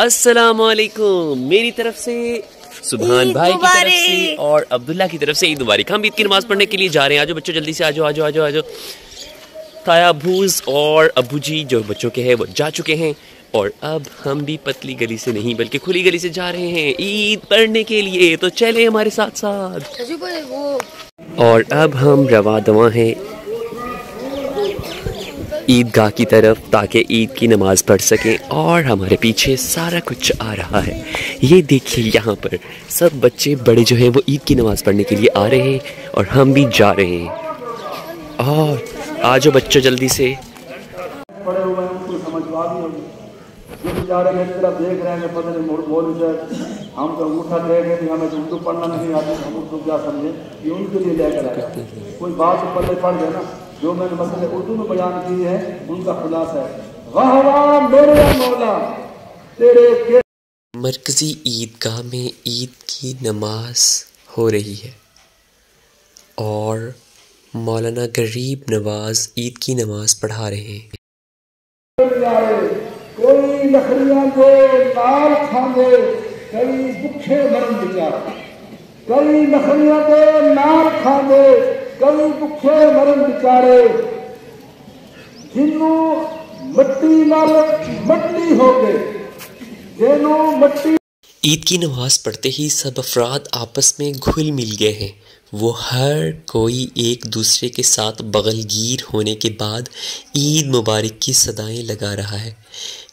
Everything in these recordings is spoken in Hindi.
अस्सलामुअलैकुम मेरी तरफ से, सुभान भाई की तरफ से और अब्दुल्ला की तरफ से ईद मुबारक। हम ईद की नमाज पढ़ने के लिए जा रहे हैं। आजो बच्चों जल्दी से आजो आजो आजो आजो। ताया भूज और अबू जी जो बच्चों के हैं वो जा चुके हैं और अब हम भी पतली गली से नहीं बल्कि खुली गली से जा रहे हैं ईद पढ़ने के लिए। तो चले हमारे साथ साथ। और अब हम रवा दवा हैं ईदगाह की तरफ ताकि ईद की नमाज़ पढ़ सकें। और हमारे पीछे सारा कुछ आ रहा है, ये देखिए यहाँ पर सब बच्चे बड़े जो हैं वो ईद की नमाज़ पढ़ने के लिए आ रहे हैं और हम भी जा रहे हैं। और आजो बच्चों जल्दी से। पड़े हुए हैं उनको समझवा दी होगी, जो बेचारे मेरी तरफ देख रहे हैं पता नहीं बोल हम तो अंगूठा दे गए हमें उर्दू पढ़ना नहीं आती, हम उर्दू क्या समझे, ये उनके लिए लेकर आए। कोई बात पल्ले पड़ गए ना, जो मैंने मसले उर्दू में बयान की है उनका खुलासा है। वाह वाह मेरे मौला तेरे के। मरकजी ईदगाह में ईद की नमाज हो रही है और मौलाना गरीब नवाज ईद की नमाज पढ़ा रहे हैं। कोई लकड़ियां दे लाल खांदे, कई भूखे मरन बेचारे, कई लकड़ियां दे लाल खांदे, कई भूखे मरन बेचारे, जिन्नू मट्टी नाल मट्टी हो गए, जिन्नू मट्टी। ईद की नमाज पढ़ते ही सब अफराद आपस में घुल मिल गए हैं। वो हर कोई एक दूसरे के साथ बगलगीर होने के बाद ईद मुबारक की सदाएं लगा रहा है।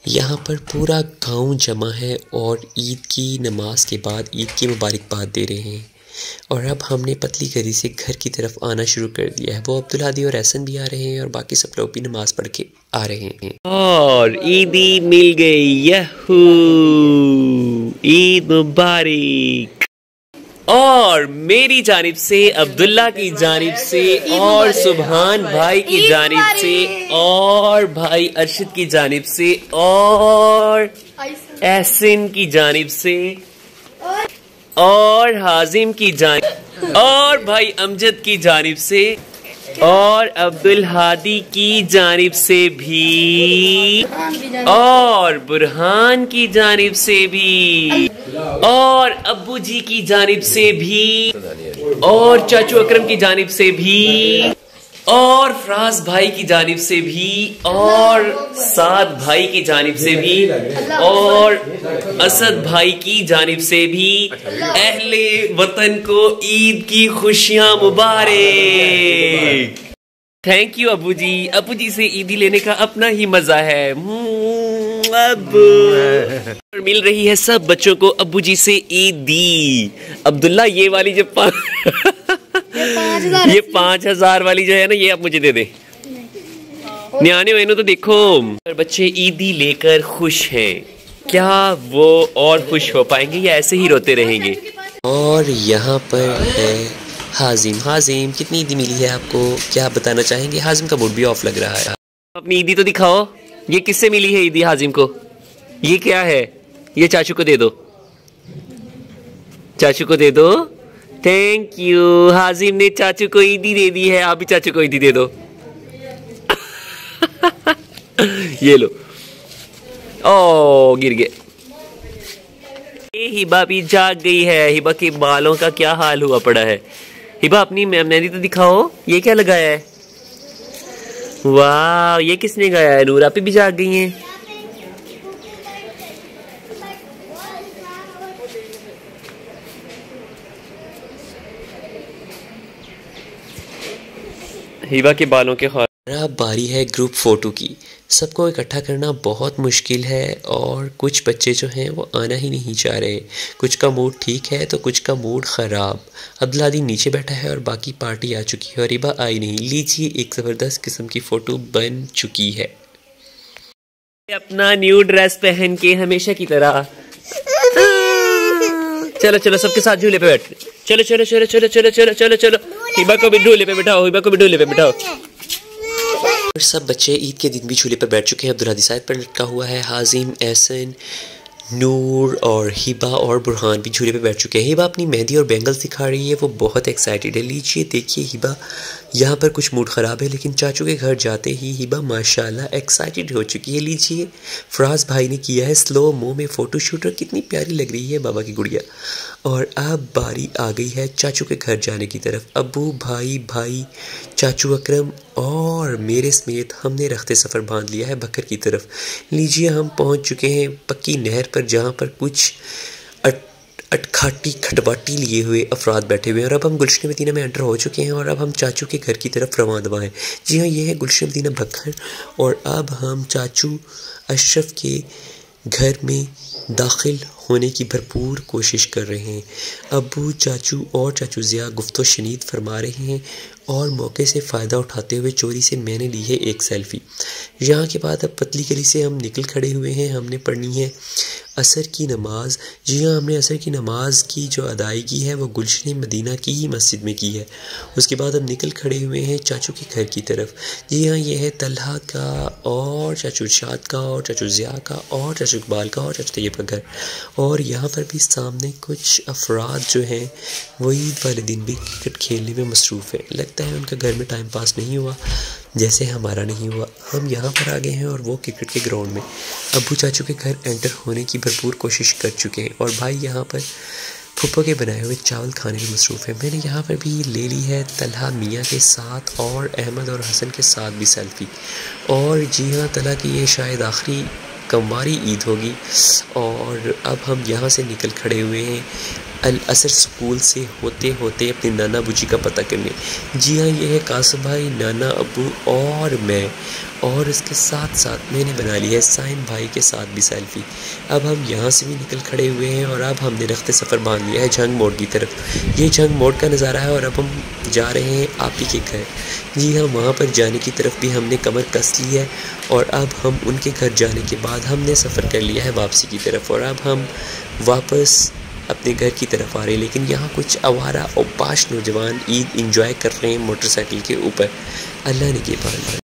यहाँ पर पूरा गांव जमा है और ईद की नमाज के बाद ईद की मुबारकबाद दे रहे हैं। और अब हमने पतली गली से घर की तरफ आना शुरू कर दिया है। वो अब्दुल्लादी और एहसन भी आ रहे हैं और बाकी सब लोग भी नमाज पढ़ के आ रहे हैं। और ईदी मिल गई, यहू ईद मुबारक। और मेरी जानिब से, अब्दुल्ला की जानिब से और सुभान भाई की जानिब से और भाई अरशद की जानिब से और एहसन की जानिब से और हाजिम की जानिब और भाई अमजद की जानिब से और अब्दुल हादी की जानिब से भी और बुरहान की जानिब से भी और अब्बू जी की जानिब से भी और चाचू अकरम की जानिब से भी और फराज भाई की जानिब से भी और साद भाई की जानिब से भी और असद भाई की जानिब से भी अहले वतन को ईद की खुशियां मुबारक। थैंक यू अबू जी। अबू जी से ईदी लेने का अपना ही मजा है। अब मिल रही है सब बच्चों को अबू जी से ईदी। अब्दुल्ला ये वाली जो ये 5,000 वाली जो है ना, ये आप मुझे दे दे। न्याने वैनो तो देखो बच्चे ईदी लेकर खुश हैं। क्या वो और खुश हो पाएंगे या ऐसे ही रोते रहेंगे? और यहाँ पर है हाजिम। हाजिम कितनी ईदी मिली है आपको, क्या आप बताना चाहेंगे? हाजिम का मूड भी ऑफ लग रहा है। अपनी ईदी तो दिखाओ, ये किससे मिली है ईदी हाजिम को? ये क्या है? ये चाचू को दे दो, चाचू को दे दो। Thank you. हाजिम ने चाचू को ईदी दे दी है, आप भी चाचू को ईदी दे दो। ये लो। ओ गिर गए। हिबा भी जाग गई है। हिबा के बालों का क्या हाल हुआ पड़ा है। हिबा अपनी मेहंदी तो दिखाओ, ये क्या लगाया है? वाह ये किसने गाया है? नूरा पे भी जाग गई हैं। हिबा के बालों के ख्वाब। अब बारी है ग्रुप फोटो की। सबको इकट्ठा करना बहुत मुश्किल है और कुछ बच्चे जो हैं वो आना ही नहीं चाह रहे। कुछ का मूड ठीक है तो कुछ का मूड ख़राब। अब्दुल्लादी नीचे बैठा है और बाकी पार्टी आ चुकी है और हिबा आई नहीं। लीजिए एक ज़बरदस्त किस्म की फ़ोटो बन चुकी है। अपना न्यू ड्रेस पहन के हमेशा की तरह। चलो चलो सबके साथ झूले पे बैठ। चलो चलो चलो चलो चलो चलो चलो चलो। हिबा को भी झूले पे बिठाओ, हिबा को भी झूले पे बिठाओ। और सब बच्चे ईद के दिन भी झूले पर बैठ चुके हैं। अब्दुल्लादी साइड पर लटका हुआ है। हाजिम, एहसन, नूर और हिबा और बुरहान भी झूले पे बैठ चुके हैं। हिबा अपनी मेहंदी और बैंगल्स दिखा रही है, वो बहुत एक्साइटेड है। लीजिए देखिए हिबा यहाँ पर कुछ मूड ख़राब है, लेकिन चाचू के घर जाते ही हिबा माशाल्लाह एक्साइटेड हो चुकी है। लीजिए, फराज भाई ने किया है स्लो मो में फ़ोटो शूट और कितनी प्यारी लग रही है बाबा की गुड़िया। और अब बारी आ गई है चाचू के घर जाने की तरफ। अब्बू, भाई, चाचू अकरम और मेरे समेत हमने रखते सफ़र बांध लिया है बकर की तरफ। लीजिए, हम पहुँच चुके हैं पक्की नहर पर, जहाँ पर कुछ अटखाटी खटबाटी लिए हुए अफराद बैठे हुए हैं। और अब हम गुलशन मदीना में एंटर हो चुके हैं और अब हम चाचू के घर की तरफ रवाना हैं। जी हाँ, ये है गुलशन मदीना बकर। और अब हम चाचू अशरफ के घर में दाखिल होने की भरपूर कोशिश कर रहे हैं। अब्बू, चाचू और चाचू ज़िया गुफ्तो शनीद फरमा रहे हैं और मौके से फ़ायदा उठाते हुए चोरी से मैंने ली है एक सेल्फ़ी। यहाँ के बाद अब पतली गली से हम निकल खड़े हुए हैं। हमने पढ़नी है असर की नमाज़। जी हाँ, हमने असर की नमाज़ की जो अदायगी है वो गुलशन मदीना की ही मस्जिद में की है। उसके बाद हम निकल खड़े हुए हैं चाचू के घर की तरफ। जी हाँ, ये है तलहा का और चाचू शाद का और चाचू ज़िया का और चाचू इकबाल का और चाचू तैयब का घर। और यहाँ पर भी सामने कुछ अफराद जो हैं वो ईद वाले दिन भी क्रिकेट खेलने में मसरूफ़ है। लगता है उनका घर में टाइम पास नहीं हुआ जैसे हमारा नहीं हुआ। हम यहाँ पर आ गए हैं और वो क्रिकेट के ग्राउंड में। अब्बू चाचू के घर एंटर होने की भरपूर कोशिश कर चुके हैं और भाई यहाँ पर फुप्पो के बनाए हुए चावल खाने में मसरूफ़ है। मैंने यहाँ पर भी ले ली है तलहा मियाँ के साथ और अहमद और हसन के साथ भी सेल्फ़ी। और जी हाँ, तलहा की ये शायद आखिरी कमवारी ईद होगी। और अब हम यहाँ से निकल खड़े हुए हैं अल असर स्कूल से होते होते अपने नाना बुजी का पता करने। जी हाँ, ये है कासिम भाई, नाना, अब्बू और मैं। और इसके साथ साथ मैंने बना लिया है साइम भाई के साथ भी सेल्फ़ी। अब हम यहाँ से भी निकल खड़े हुए हैं और अब हमने रखते सफ़र बांध लिया है झंग मोड़ की तरफ। ये झंग मोड़ का नज़ारा है और अब हम जा रहे हैं आपी के घर। जी हाँ, वहाँ पर जाने की तरफ भी हमने कमर कस ली है और अब हम उनके घर जाने के बाद हमने सफ़र कर लिया है वापसी की तरफ। और अब हम वापस अपने घर की तरफ आ रहे हैं, लेकिन यहाँ कुछ आवारा और बाश नौजवान ईद इंजॉय कर रहे हैं मोटरसाइकिल के ऊपर। अल्लाह ने के पान।